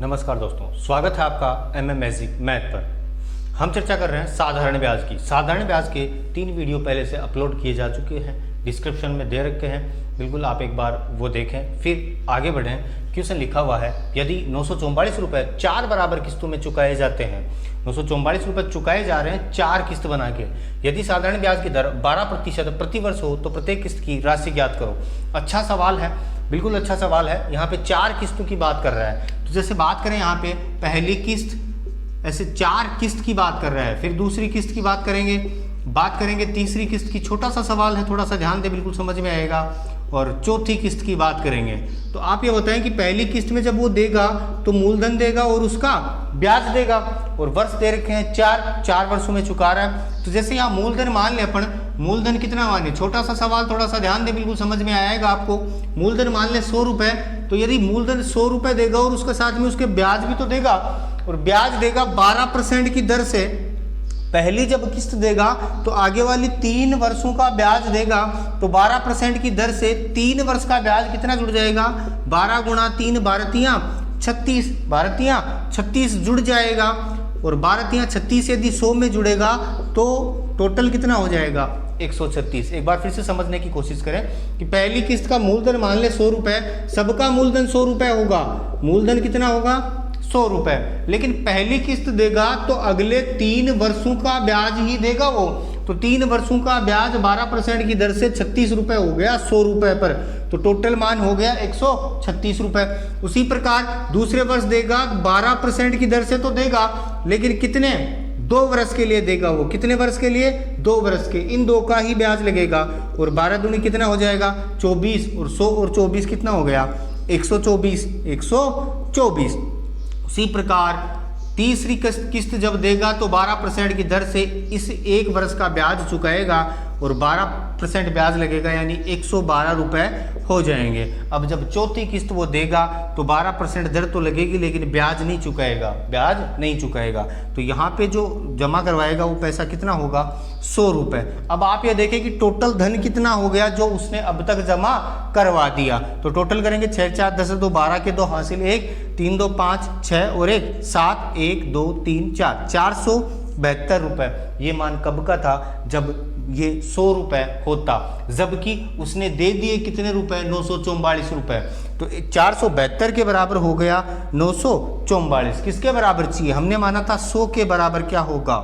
नमस्कार दोस्तों, स्वागत है आपका MM मैजिक मैथ पर। हम चर्चा कर रहे हैं साधारण ब्याज की। साधारण ब्याज के 3 वीडियो पहले से अपलोड किए जा चुके हैं, डिस्क्रिप्शन में दे रखे हैं, बिल्कुल आप एक बार वो देखें फिर आगे बढ़ें। क्वेश्चन लिखा हुआ है, यदि 944 रुपये 4 बराबर किस्तों में चुकाए जाते हैं, 944 रुपये चुकाए जा रहे हैं 4 किस्त बना के, यदि साधारण ब्याज की दर 12% प्रति वर्ष हो तो प्रत्येक किस्त की राशि ज्ञात करो। अच्छा सवाल है, बिल्कुल अच्छा सवाल है। यहाँ पे 4 किस्तों की बात कर रहा है, तो जैसे बात करें यहाँ पे पहली किस्त, ऐसे 4 किस्त की बात कर रहा है, फिर दूसरी किस्त की बात करेंगे तीसरी किस्त की। छोटा सा सवाल है, थोड़ा सा ध्यान दे, बिल्कुल समझ में आएगा। और चौथी किस्त की बात करेंगे। तो आप ये बताएं कि पहली किस्त में जब वो देगा तो मूलधन देगा और उसका ब्याज देगा, और वर्ष दे रखे हैं 4 वर्षों में चुका रहा है। तो जैसे यहाँ मूलधन मान ले अपन, मूलधन कितना माने, छोटा सा सवाल, थोड़ा सा ध्यान दे, बिल्कुल समझ में आएगा आपको। मूलधन मान ले 100 रुपए, तो यदि मूलधन 100 रुपए देगा और उसके साथ में उसके ब्याज भी तो देगा, और ब्याज देगा 12% की दर से। पहली जब किस्त देगा तो आगे वाली 3 वर्षों का ब्याज देगा, तो 12% की दर से 3 वर्ष का ब्याज कितना जुड़ जाएगा, 12 गुणा 3 12 36, 12 36 जुड़ जाएगा। और 12 36 यदि 100 में जुड़ेगा तो टोटल कितना हो जाएगा, 136। एक बार फिर से समझने की कोशिश करें कि पहली किस्त का मूलधन मान ले 100 रुपए, सबका मूलधन 100 रुपए होगा, मूलधन कितना होगा 100 रुपए, लेकिन पहली किस्त देगा तो अगले 3 वर्षों का ब्याज ही देगा वो। तो 3 वर्षों का ब्याज 12% की दर से 36 रुपए हो गया 100 रुपए पर, तो टोटल मान हो गया 136 रुपए। उसी प्रकार दूसरे वर्ष देगा 12% की दर से तो देगा, लेकिन कितने, 2 वर्ष के लिए देगा वो। कितने वर्ष के लिए, 2 वर्ष के। इन 2 का ही ब्याज लगेगा, और 12 दूनी कितना हो जाएगा 24, और 100 और 24 कितना हो गया 124। उसी प्रकार तीसरी किस्त जब देगा तो 12% की दर से इस 1 वर्ष का ब्याज चुकाएगा, और 12% ब्याज लगेगा, यानी 112 रुपए हो जाएंगे। अब जब चौथी किस्त वो देगा तो 12% दर तो लगेगी, लेकिन ब्याज नहीं चुकाएगा। तो यहाँ पे जो जमा करवाएगा वो पैसा कितना होगा, 100 रुपए। अब आप ये देखें कि टोटल धन कितना हो गया जो उसने अब तक जमा करवा दिया। तो टोटल करेंगे 6 4 10 2 12 के 2 हासिल 1 3 2 5 6 और 1 7 1 2 3 4 472 रुपए। ये मान कब का था, जब ये 100 रुपए होता, जबकि उसने दे दिए कितने रुपए, 944 रुपए। तो 472 के बराबर हो गया 944। किसके बराबर चाहिए, हमने माना था 100 के बराबर क्या होगा,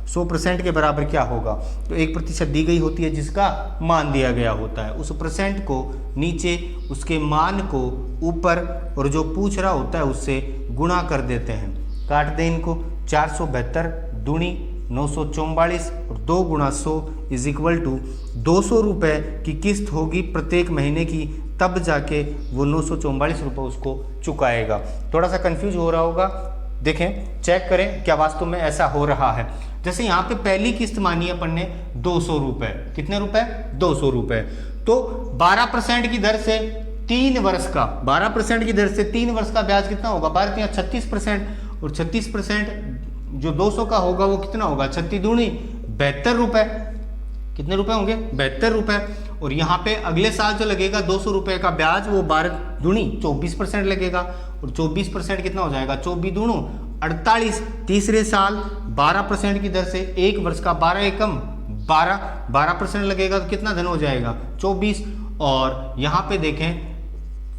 100% के बराबर क्या होगा। तो 1% दी गई होती है जिसका मान दिया गया होता है, उस परसेंट को नीचे, उसके मान को ऊपर, और जो पूछ रहा होता है उससे गुणा कर देते हैं। काट दें इनको, 472 दूनी 944 और 2 गुणा 100 इज इक्वल टू 200 रुपये की किस्त होगी प्रत्येक महीने की, तब जाके वो 944 रुपये उसको चुकाएगा। थोड़ा सा कंफ्यूज हो रहा होगा, देखें चेक करें क्या वास्तव में ऐसा हो रहा है। जैसे यहाँ पे पहली किस्त मानी है अपन ने 200 रुपये, कितने रुपए, 200 रुपये। तो 12% की दर से 3 वर्ष का, 12% की दर से 3 वर्ष का ब्याज कितना होगा, 12 36%, और 36% जो 200 का होगा वो कितना होगा, 36 दूनी 72 रुपए। कितने रुपए होंगे, 72 रुपए। और यहाँ पे अगले साल जो लगेगा 200 रुपए का ब्याज, वो 12 दूनी 24% लगेगा, और 24% कितना हो जाएगा, 24 दूनू 48। तीसरे साल 12% की दर से 1 वर्ष का 12 एकम 12% लगेगा, तो कितना धन हो जाएगा 24। और यहाँ पे देखें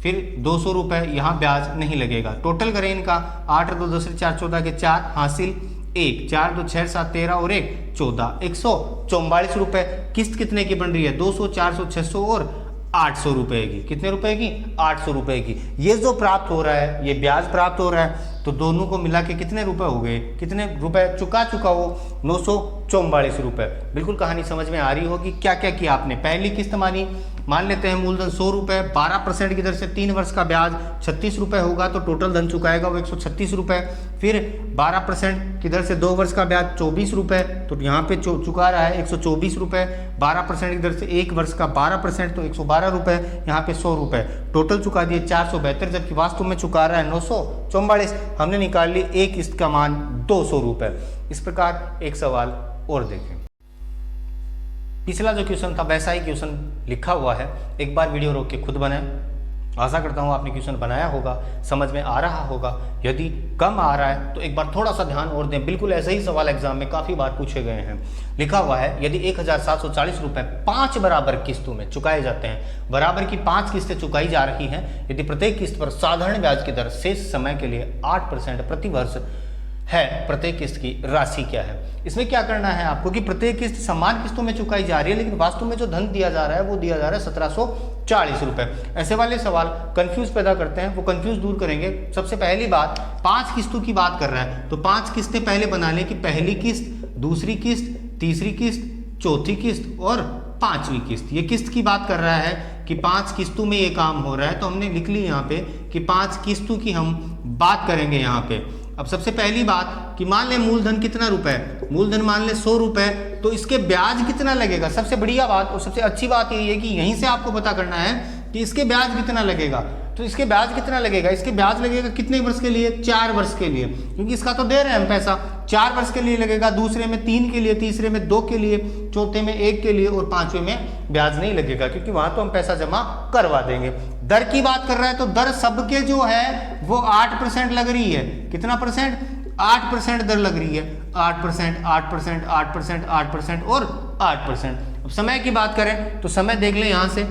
फिर 200 रुपए, यहाँ ब्याज नहीं लगेगा। टोटल करें इनका, 8 2 10 4 14 के 4 हासिल 1 4 2 6 7 13 और 1 14 144 रुपए। किस्त कितने की बन रही है, 200 400 600 और 800 रुपए की। कितने रुपए की, 800 रुपए की। ये जो प्राप्त हो रहा है, ये ब्याज प्राप्त हो रहा है, तो दोनों को मिला के कितने रुपए हो गए, कितने रुपए चुका वो 944 रुपए। बिल्कुल कहानी समझ में आ रही होगी। क्या क्या किया आपने, पहली किस्त मानी, मान लेते हैं मूलधन 100 रुपए, 12% की दर से 3 वर्ष का ब्याज 36 रुपए होगा, तो टोटल धन चुकाएगा वो 136 रुपए। फिर 12% की दर से 2 वर्ष का ब्याज 24 रुपए, तो यहाँ पे चुका रहा है 124 रुपए। 12% की दर से 1 वर्ष का 12%, तो 112 रुपए, यहाँ पे 100 रुपए। टोटल चुका दिए 472, जबकि वास्तव में चुका रहा है 944। हमने निकाल ली एक किस्त का मान 200 रुपए। इस प्रकार एक सवाल और देखें। पिछला जो क्वेश्चन था वैसा ही क्वेश्चन लिखा हुआ है, एक बार वीडियो रोक के खुद बनाएं। आशा करता हूँ आपने क्वेश्चन बनाया होगा, समझ में आ रहा होगा। यदि कम आ रहा है तो एक बार थोड़ा सा ध्यान और दें। बिल्कुल ऐसे ही सवाल एग्जाम में काफ़ी बार पूछे गए हैं। लिखा हुआ है यदि 1740 रुपये 5 बराबर किस्तों में चुकाए जाते हैं, बराबर की 5 किस्तें चुकाई जा रही हैं, यदि प्रत्येक किस्त पर साधारण ब्याज की दर शेष समय के लिए 8% प्रति वर्ष है, प्रत्येक किस्त की राशि क्या है। इसमें क्या करना है आपको कि प्रत्येक किस्त समान किस्तों में चुकाई जा रही है, लेकिन वास्तव में जो धन दिया जा रहा है वो दिया जा रहा है 1740 रुपये। ऐसे वाले सवाल कंफ्यूज पैदा करते हैं, वो कंफ्यूज दूर करेंगे। सबसे पहली बात, 5 किस्तों की बात कर रहा है तो 5 किस्तें पहले बना लें कि पहली किस्त, दूसरी किस्त, तीसरी किस्त, चौथी किस्त और 5वीं किस्त। ये किस्त की बात कर रहा है कि 5 किस्तों में ये काम हो रहा है, तो हमने लिख ली यहाँ पे कि 5 किस्तों की हम बात करेंगे यहाँ पे। अब सबसे पहली बात कि मान लें मूलधन कितना रुपए, मूलधन मान लें 100 रुपए, तो इसके ब्याज कितना लगेगा। सबसे बढ़िया बात और सबसे अच्छी बात यही है कि यहीं से आपको पता करना है कि इसके ब्याज कितना लगेगा। तो इसके ब्याज कितना लगेगा, इसके ब्याज लगेगा कितने वर्ष के लिए, 4 वर्ष के लिए, क्योंकि इसका तो दे रहे हैं हम पैसा, 4 वर्ष के लिए लगेगा, दूसरे में 3 के लिए, तीसरे में 2 के लिए, चौथे में 1 के लिए और 5वें में ब्याज नहीं लगेगा, क्योंकि वहां तो हम पैसा जमा करवा देंगे। दर की बात कर रहा है तो दर सबके जो है वो 8% लग रही है। कितना परसेंट, 8% दर लग रही है। 8%, 8%, 8%, 8% और 8%। अब समय की बात करें तो समय देख लें यहाँ से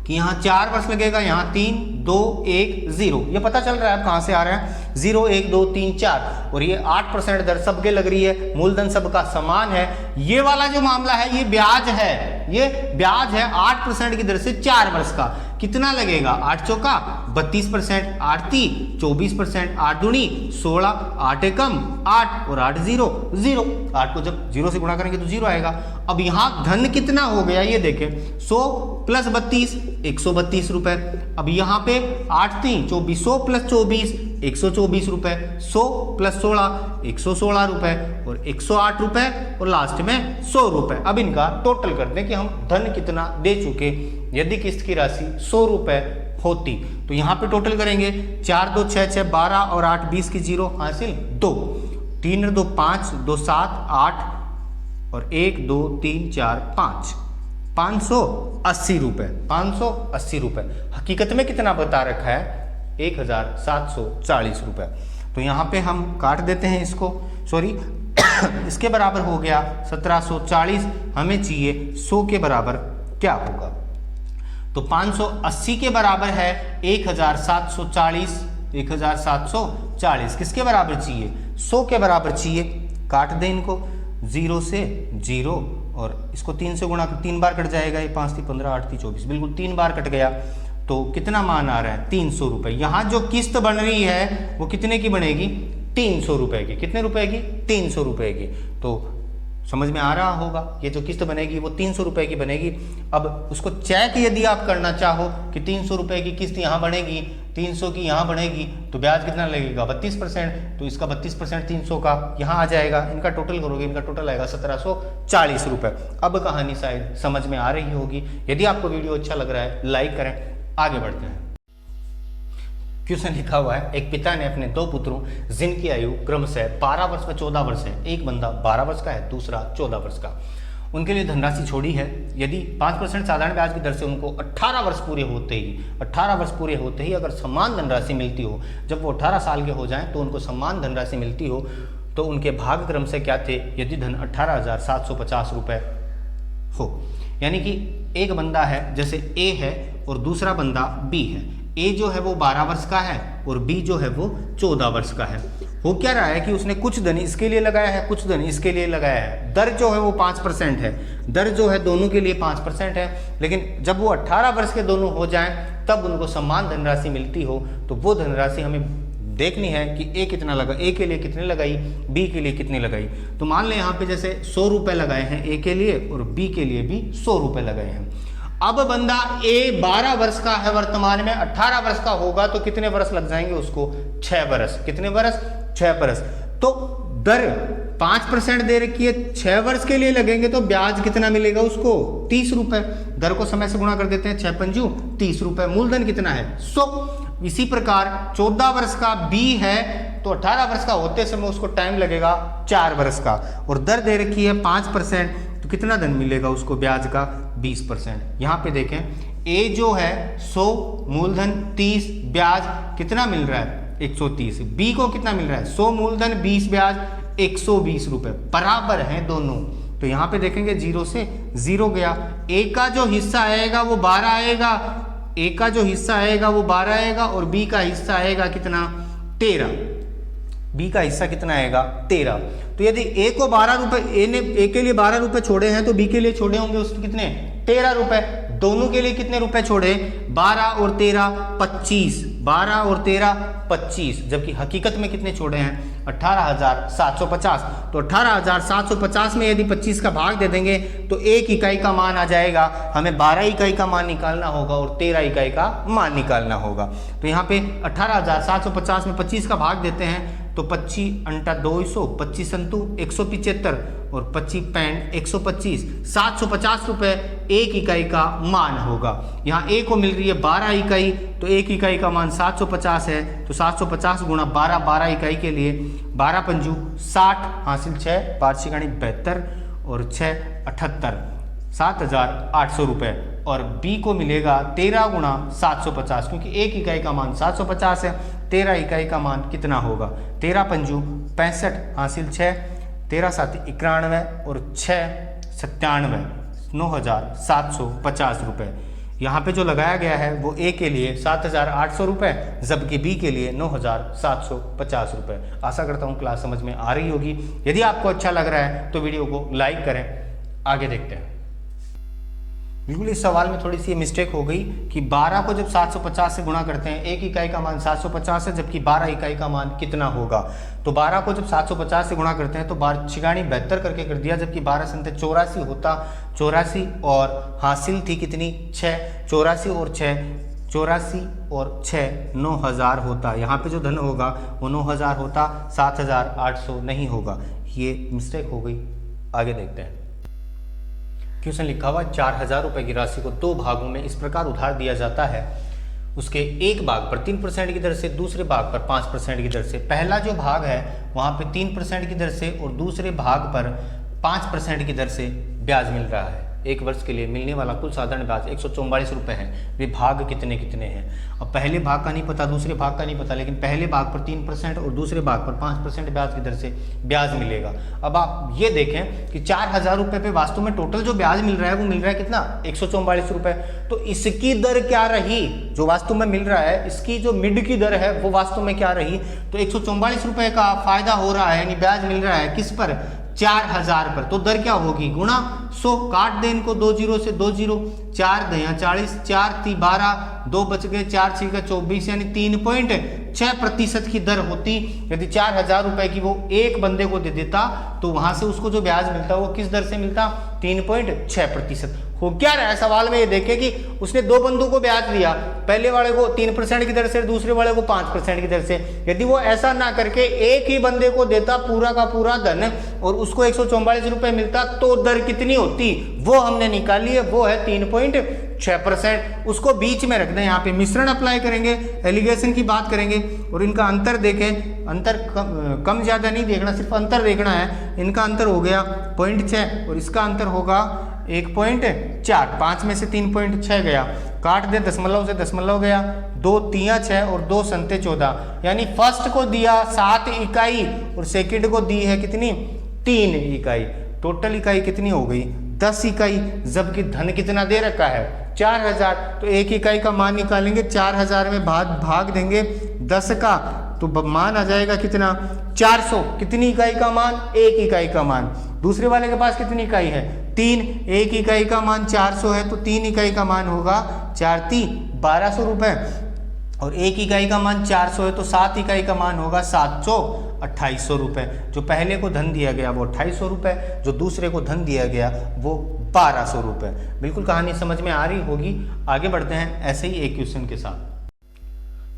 कि यहाँ 4 वर्ष लगेगा, यहाँ 3, 2, 1, 0। ये पता चल रहा है कहाँ से आ रहा है, 0, 1, 2, 3, 4। और ये 8% दर सबके लग रही है, मूलधन सबका समान है। ये वाला जो मामला है ये ब्याज है, ये ब्याज है 8% की दर से 4 वर्ष का। कितना लगेगा, 8 चौका 32%, 8 ती 24%, 8 दूनी 16, 8 एकम 8 और 8 0 0। 8 को जब 0 से गुणा करेंगे तो 0 आएगा। अब यहाँ धन कितना हो गया ये देखें, 100 प्लस 32 132 रुपए। अब यहाँ पे 8 3 24, 100 प्लस 24 124 रुपए, 100 प्लस 16 116 रुपए और 108 रुपए और लास्ट में 100 रुपए। अब इनका टोटल कर दें कि हम धन कितना दे चुके। यदि किस्त की राशि 100 रुपए होती तो यहाँ पे टोटल करेंगे, 4 2 6 6 12 और 8 20 की 0 हासिल 2, 3 2 5 2 7 8 और 1 2 3 4 5, 580 रुपए, 580 रुपए। हकीकत में कितना बता रखा है, 1740 रुपए। तो यहाँ पे हम काट देते हैं इसको, सॉरी इसके बराबर हो गया 1740, हमें चाहिए 100 के बराबर क्या होगा। तो 580 के बराबर है 1740, 1740 किसके बराबर चाहिए, 100 के बराबर चाहिए। काट दें इनको, 0 से 0 और इसको 3 से गुणा, 3 बार कट जाएगा, ये 5 थी 15 8 थी 24, बिल्कुल 3 बार कट गया। तो कितना मान आ रहा है, 300 रुपए। यहाँ जो किस्त बन रही है वो कितने की बनेगी, 300 रुपए की। कितने रुपए की, 300 रुपए की। तो समझ में आ रहा होगा, ये जो किस्त बनेगी वो 300 रुपए की बनेगी। अब उसको चेक यदि आप करना चाहो कि 300 रुपए की किस्त यहाँ बनेगी, 300 की यहाँ बनेगी, तो ब्याज कितना लगेगा, 32%। तो इसका 32% 300 का यहाँ आ जाएगा। इनका टोटल करोगे, इनका टोटल आएगा 1740 रुपए। अब कहानी शायद समझ में आ रही होगी। यदि आपको वीडियो अच्छा लग रहा है लाइक करें। आगे बढ़ते हैं। क्वेश्चन लिखा हुआ है, एक पिता ने अपने 2 पुत्रों जिनकी आयु क्रमशः 12 वर्ष व 14 वर्ष है, एक बंदा 12 वर्ष का है, दूसरा 14 वर्ष का, उनके लिए धनराशि छोड़ी है। यदि 5% साधारण ब्याज की दर से उनको 18 वर्ष पूरे होते ही अगर समान धनराशि मिलती हो, जब वो 18 साल के हो जाएं तो उनको समान धनराशि मिलती हो, तो उनके भाग क्रम से क्या थे, यदि धन 18,750 रुपये हो। यानी कि एक बंदा है, जैसे ए है और दूसरा बंदा बी है। ए जो है वो 12 वर्ष का है और बी जो है वो 14 वर्ष का है। हो क्या रहा है कि उसने कुछ धन इसके लिए लगाया है, कुछ धन इसके लिए लगाया है। दर जो है वो 5% है, दर जो है दोनों के लिए 5% है। लेकिन जब वो 18 वर्ष के दोनों हो जाएं तब उनको समान धनराशि मिलती हो, तो वो धनराशि हमें देखनी है कि ए कितना लगा, ए के लिए कितने लगाई, बी के लिए कितने लगाई। तो मान लें यहाँ पे जैसे 100 रुपये लगाए हैं ए के लिए और बी के लिए भी 100 रुपये लगाए हैं। अब बंदा ए 12 वर्ष का है, वर्तमान में 18 वर्ष का होगा, तो कितने वर्ष लग जाएंगे उसको, 6 वर्ष। कितने वर्ष, 6 वर्ष। तो दर 5% दे रखी है, 6 वर्ष के लिए लगेंगे तो ब्याज कितना मिलेगा उसको, 30 रुपए। दर को समय से गुणा कर देते हैं, 6 पंजू 30 रुपए। मूलधन कितना है, 100। इसी प्रकार 14 वर्ष का बी है तो 18 वर्ष का होते समय उसको टाइम लगेगा 4 वर्ष का, और दर दे रखी है 5%, तो कितना धन मिलेगा उसको ब्याज का, 20%। यहाँ पे देखें ए जो है 100 मूलधन 30 ब्याज कितना मिल रहा है 130, बी को कितना मिल रहा है 100 मूलधन 20 ब्याज 120 रुपए, बराबर हैं दोनों। तो यहाँ पे देखेंगे 0 से 0 गया, ए का जो हिस्सा आएगा वो 12 आएगा, ए का जो हिस्सा आएगा वो 12 आएगा और बी का हिस्सा आएगा कितना 13, बी का हिस्सा कितना आएगा 13। तो यदि ए को 12 रुपए, ए ने ए के लिए 12 रुपए छोड़े हैं तो बी के लिए छोड़े होंगे उसके कितने 13 रुपए, दोनों के लिए कितने रुपए छोड़े 12 और 13 25, 12 और 13 25, जबकि हकीकत में कितने छोड़े हैं 18,750। तो 18,750 में यदि 25 का भाग दे देंगे तो 1 इकाई का मान आ जाएगा, हमें 12 इकाई का मान निकालना होगा और 13 इकाई का मान निकालना होगा। तो यहाँ पे 18,750 में 25 का भाग देते हैं तो 25 अंटा 200, 25 अंतु 175 और 25 पैंट 125, 750 रुपए 1 इकाई का मान होगा। यहाँ ए को मिल रही है 12 इकाई, तो 1 इकाई का मान 750 है, तो 750 गुणा 12, 12 इकाई के लिए 12 पंजू 60 हासिल 6 वार्षिकाणी 72 और 6 78, 7,800 रुपये। और बी को मिलेगा 13 गुणा 750, क्योंकि 1 इकाई का मान 750 है, 13 इकाई का मान कितना होगा 13 पंजू 65 हासिल 6, 13 7 91 और 6 97, 9,750 रुपये। यहाँ पे जो लगाया गया है वो ए के लिए 7,800 रुपये, जबकि बी के लिए 9,750 रुपये। आशा करता हूँ क्लास समझ में आ रही होगी। यदि आपको अच्छा लग रहा है तो वीडियो को लाइक करें। आगे देखते हैं। बिल्कुल इस सवाल में थोड़ी सी मिस्टेक हो गई कि 12 को जब 750 से गुणा करते हैं, 1 इकाई का मान 750 है, जबकि 12 इकाई का मान कितना होगा। तो 12 को जब 750 से गुणा करते हैं तो वार्षिकाणी 72 करके कर दिया, जबकि 12 संते 84 होता, 84 और हासिल थी कितनी 6, 84 और 6 9,000 होता। यहाँ पे जो धन होगा वो 9,000 होता, 7,800 नहीं होगा। ये मिस्टेक हो गई। आगे देखते हैं। क्वेश्चन लिखा हुआ 4,000 रुपये की राशि को 2 भागों में इस प्रकार उधार दिया जाता है। उसके एक भाग पर 3% की दर से, दूसरे भाग पर 5% की दर से। पहला जो भाग है वहाँ पे 3% की दर से और दूसरे भाग पर 5% की दर से ब्याज मिल रहा है। एक वर्ष के लिए मिलने वाला कुल साधारण ब्याज 144 रुपये है। वे भाग कितने कितने हैं। अब पहले भाग का नहीं पता, दूसरे भाग का नहीं पता, लेकिन पहले भाग पर 3% और दूसरे भाग पर 5% ब्याज की दर से ब्याज मिलेगा। अब आप ये देखें कि 4,000 रुपये पे वास्तव में टोटल जो ब्याज मिल रहा है वो मिल रहा है कितना 144 रुपये। तो इसकी दर क्या रही, जो वास्तव में मिल रहा है इसकी जो मिड की दर है वो वास्तव में क्या रही। तो 144 रुपये का फायदा हो रहा है, यानी ब्याज मिल रहा है किस पर 4,000 पर। तो दर क्या होगी गुणा 100, काट दें इनको 2 0 से 2 0, 4 दया 40, 4 ती 12, 2 बच गए, 4 6 का 24, यानी 3.6% की दर होती। यदि 4,000 रुपए की वो एक बंदे को दे देता तो वहां से उसको जो ब्याज मिलता वो किस दर से मिलता 3.6%। हो क्या रहा है सवाल में, ये देखें कि उसने 2 बंदों को ब्याज दिया, पहले वाले को 3% की दर से, दूसरे वाले को 5% की दर से। यदि वो ऐसा ना करके एक ही बंदे को देता पूरा का पूरा धन और उसको 144 रुपये मिलता तो दर कितनी होती वो हमने निकाली है, वो है 3.6%। उसको बीच में रख दें। यहाँ पे मिश्रण अप्लाई करेंगे, एलिगेशन की बात करेंगे और इनका अंतर देखें। अंतर कम ज़्यादा नहीं देखना, सिर्फ अंतर देखना है। इनका अंतर हो गया 0.6 और इसका अंतर होगा 1.4। 5 में से 3.6 गया, काट दे दशमलव से दशमलव गया, 2 3 6 और 2 संते 14, यानी फर्स्ट को दिया 7 इकाई और सेकंड को दी है कितनी 3 इकाई। टोटल इकाई कितनी हो गई 10 इकाई, जबकि धन कितना दे रखा है 4,000। तो 1 इकाई का मान निकालेंगे, 4,000 में भाग देंगे 10 का, तो मान आ जाएगा कितना 400। कितनी इकाई का मान 1 इकाई का मान। दूसरे वाले के पास कितनी इकाई है 3, 1 इकाई का मान 400 है, तो 3 इकाई का मान होगा 4 ती 1200 रुपये और 1 इकाई का मान 400 है, तो 7 इकाई का मान होगा 728 रुपये। जो पहले को धन दिया गया वो 2800 रुपये, जो दूसरे को धन दिया गया वो 1200 रुपये। बिल्कुल कहानी समझ में आ रही होगी। आगे बढ़ते हैं ऐसे ही एक क्वेश्चन के साथ।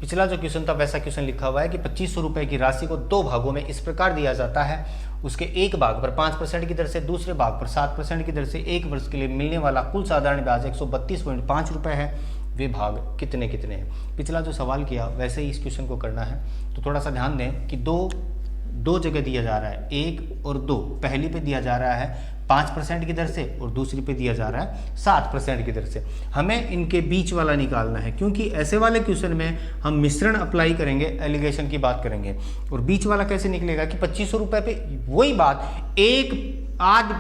पिछला जो क्वेश्चन था वैसा क्वेश्चन लिखा हुआ है कि 2500 रुपये की राशि को 2 भागों में इस प्रकार दिया जाता है। उसके एक भाग पर 5% की दर से, दूसरे भाग पर 7% की दर से। एक वर्ष के लिए मिलने वाला कुल साधारण ब्याज 132.5 रुपये है। वे भाग कितने कितने हैं। पिछला जो सवाल किया वैसे ही इस क्वेश्चन को करना है। तो थोड़ा सा ध्यान दें कि दो जगह दिया जा रहा है, 1 और 2। पहली पे दिया जा रहा है 5% की दर से और दूसरी पे दिया जा रहा है 7% की दर से। हमें इनके बीच वाला निकालना है, क्योंकि ऐसे वाले क्वेश्चन में हम मिश्रण अप्लाई करेंगे, एलिगेशन की बात करेंगे। और बीच वाला कैसे निकलेगा कि 2500 रुपये पे वही बात,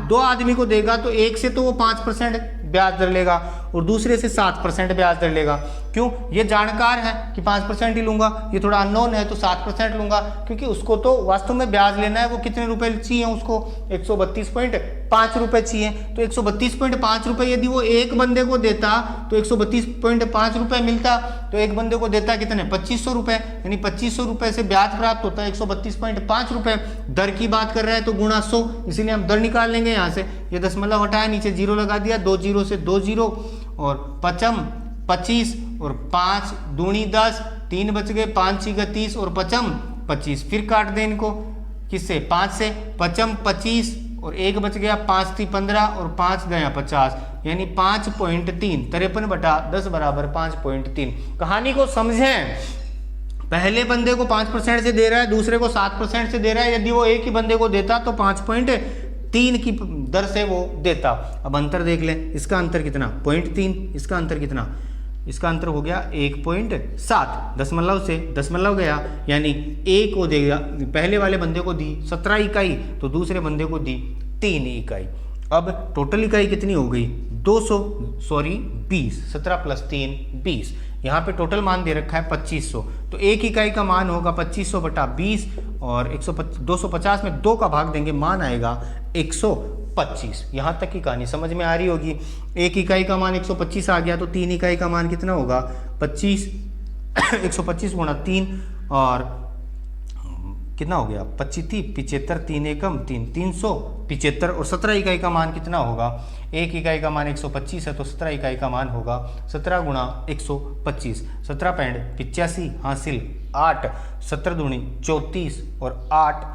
दो आदमी को देगा तो एक से तो वो 5% ब्याज दर लेगा और दूसरे से 7% ब्याज दर लेगा। क्यों? ये जानकार है कि 5% ही लूंगा, ये थोड़ा अननोन है तो 7% लूंगा, क्योंकि उसको तो वास्तव में ब्याज लेना है। वो कितने रुपए चाहिए उसको? 132.5 रुपए चाहिए। तो 132.5 रुपए यदि वो एक बंदे को देता तो 132.5 रुपए मिलता, तो एक बंदे को देता कितने? 2500 रुपए, यानी 2500 रुपए से ब्याज प्राप्त होता है 132.5 रुपए। दर की बात कर रहे हैं तो गुणा 100, इसीलिए हम दर निकाल लेंगे। यहाँ से ये दशमलव हटाया, नीचे जीरो लगा दिया, 2 जीरो से 2 जीरो और पचम 25 और 5 दूनी 10, 3 बच गए, 5 6 30 और पचम 25। फिर काट दें इनको, किससे? 5 से। पचम 25 और 1 बच गया, 5 3 15 और 5 गया 50, यानी 5.3। 53/10 बराबर 5.3। कहानी को समझें, पहले बंदे को 5% से दे रहा है, दूसरे को 7% से दे रहा है। यदि वो एक ही बंदे को देता तो 5.3 की दर से वो देता। अब अंतर देख लें, इसका अंतर कितना? 0.3, इसका अंतर कितना? इसका अंतर हो गया 1.7। दशमलव से दशमलव गया, यानी एक को देगा, पहले वाले बंदे को दी 17 इकाई तो दूसरे बंदे को दी 3 इकाई। अब टोटल इकाई कितनी हो गई? 20, 17 + 3 20। यहाँ पे टोटल मान दे रखा है 2500, तो एक इकाई का मान होगा 2500/20 और 250 में 2 का भाग देंगे, मान आएगा 125। यहाँ तक की कहानी समझ में आ रही होगी। एक इकाई का मान 125 आ गया तो 3 इकाई का मान कितना होगा? 25। 125 गुणा 3 और कितना हो गया? 25 75, 3 एकम 3, 375 और 17 इकाई का मान कितना होगा? एक इकाई का मान 125 है तो 17 इकाई का मान होगा 17 गुणा 125, 17.85 हासिल 8, 17 दूनी 34 और 8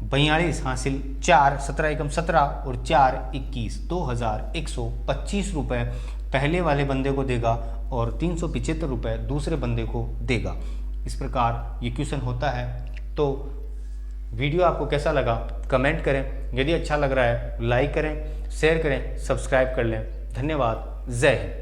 42 हासिल 4, 17 एकम 17 और 4 21, 2125 रुपये पहले वाले बंदे को देगा और 375 रुपये दूसरे बंदे को देगा। इस प्रकार ये क्वेश्चन होता है। तो वीडियो आपको कैसा लगा कमेंट करें, यदि अच्छा लग रहा है लाइक करें, शेयर करें, सब्सक्राइब कर लें। धन्यवाद। जय हिंद।